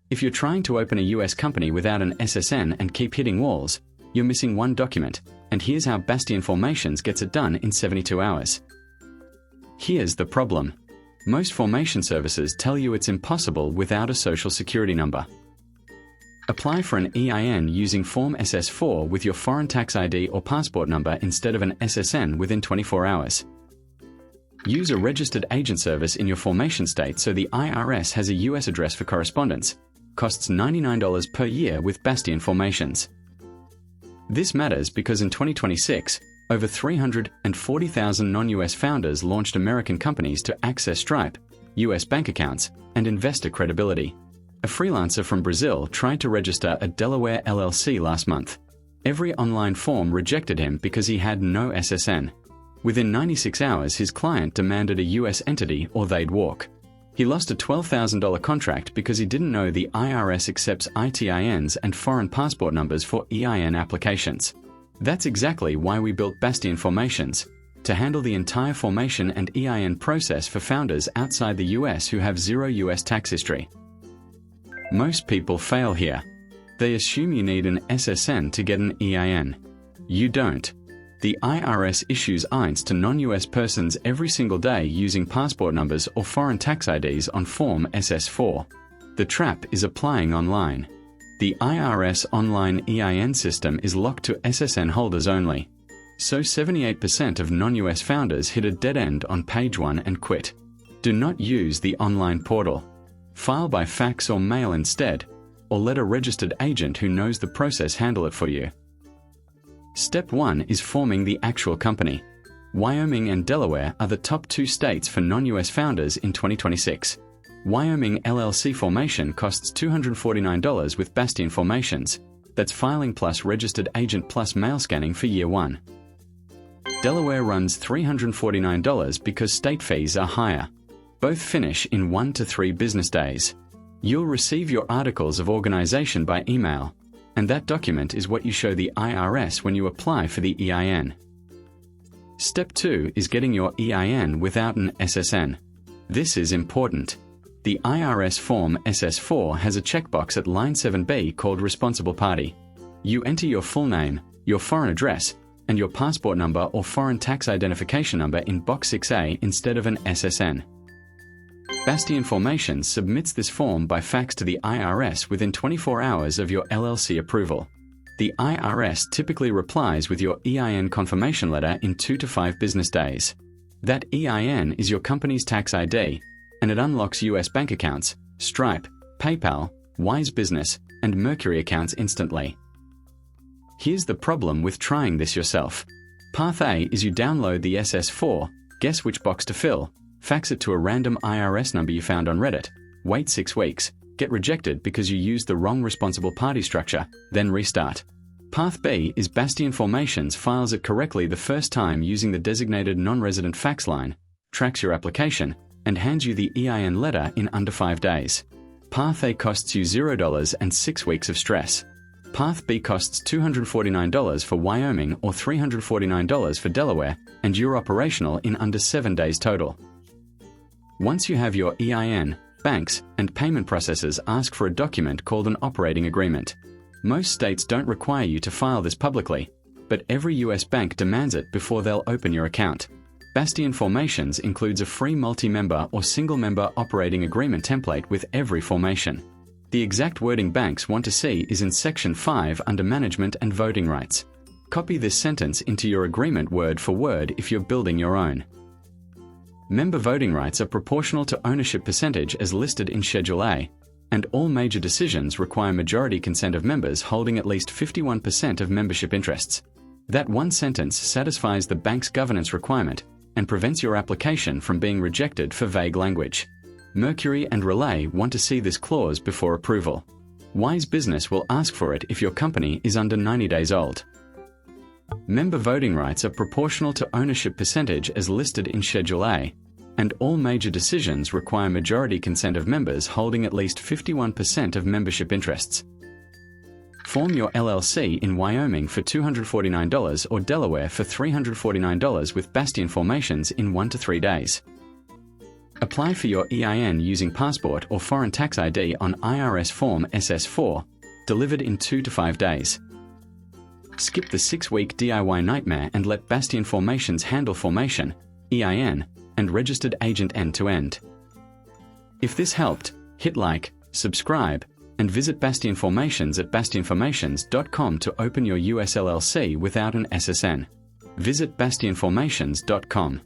If you're trying to open a US company without an SSN and keep hitting walls, you're missing one document, and here's how Bastion Formations gets it done in 72 hours. Here's the problem. Most formation services tell you it's impossible without a social security number. Apply for an EIN using Form SS4 with your foreign tax ID or passport number instead of an SSN within 24 hours. Use a registered agent service in your formation state so the IRS has a US address for correspondence. Costs $99 per year with Bastion Formations. This matters because in 2026, over 340,000 non-US founders launched American companies to access Stripe, US bank accounts, and investor credibility. A freelancer from Brazil tried to register a Delaware LLC last month. Every online form rejected him because he had no SSN. Within 96 hours, his client demanded a US entity or they'd walk. He lost a $12,000 contract because he didn't know the IRS accepts ITINs and foreign passport numbers for EIN applications. That's exactly why we built Bastion Formations, to handle the entire formation and EIN process for founders outside the US who have zero US tax history. Most people fail here. They assume you need an SSN to get an EIN. You don't. The IRS issues EINs to non-US persons every single day using passport numbers or foreign tax IDs on Form SS4. The trap is applying online. The IRS online EIN system is locked to SSN holders only. So 78% of non-US founders hit a dead end on page 1 and quit. Do not use the online portal. File by fax or mail instead, or let a registered agent who knows the process handle it for you. Step 1 is forming the actual company. Wyoming and Delaware are the top 2 states for non-US founders in 2026. Wyoming LLC formation costs $249 with Bastion Formations. That's filing plus registered agent plus mail scanning for year 1. Delaware runs $349 because state fees are higher. Both finish in 1 to 3 business days. You'll receive your articles of organization by email, and that document is what you show the IRS when you apply for the EIN. Step 2 is getting your EIN without an SSN. This is important. The IRS Form SS4 has a checkbox at line 7B called Responsible Party. You enter your full name, your foreign address, and your passport number or foreign tax identification number in box 6A instead of an SSN. Bastion Formations submits this form by fax to the IRS within 24 hours of your LLC approval. The IRS typically replies with your EIN confirmation letter in 2 to 5 business days. That EIN is your company's tax ID, and it unlocks US bank accounts, Stripe, PayPal, Wise Business, and Mercury accounts instantly. Here's the problem with trying this yourself. Path A is you download the SS4, guess which box to fill, fax it to a random IRS number you found on Reddit, wait 6 weeks, get rejected because you used the wrong responsible party structure, then restart. Path B is Bastion Formations files it correctly the first time using the designated non-resident fax line, tracks your application, and hands you the EIN letter in under 5 days. Path A costs you $0 and 6 weeks of stress. Path B costs $249 for Wyoming or $349 for Delaware, and you're operational in under 7 days total. Once you have your EIN, banks and payment processors ask for a document called an operating agreement. Most states don't require you to file this publicly, but every US bank demands it before they'll open your account. Bastion Formations includes a free multi-member or single-member operating agreement template with every formation. The exact wording banks want to see is in Section 5 under Management and Voting Rights. Copy this sentence into your agreement word for word if you're building your own. Member voting rights are proportional to ownership percentage as listed in Schedule A, and all major decisions require majority consent of members holding at least 51% of membership interests. That one sentence satisfies the bank's governance requirement and prevents your application from being rejected for vague language. Mercury and Relay want to see this clause before approval. Wise Business will ask for it if your company is under 90 days old. Member voting rights are proportional to ownership percentage as listed in Schedule A, and all major decisions require majority consent of members holding at least 51% of membership interests. Form your LLC in Wyoming for $249 or Delaware for $349 with Bastion Formations in 1 to 3 days. Apply for your EIN using passport or foreign tax ID on IRS Form SS4, delivered in 2 to 5 days. Skip the 6-week DIY nightmare and let Bastion Formations handle formation, EIN, and registered agent end-to-end. If this helped, hit like, subscribe, and visit Bastion Formations at bastionformations.com to open your US LLC without an SSN. Visit bastionformations.com.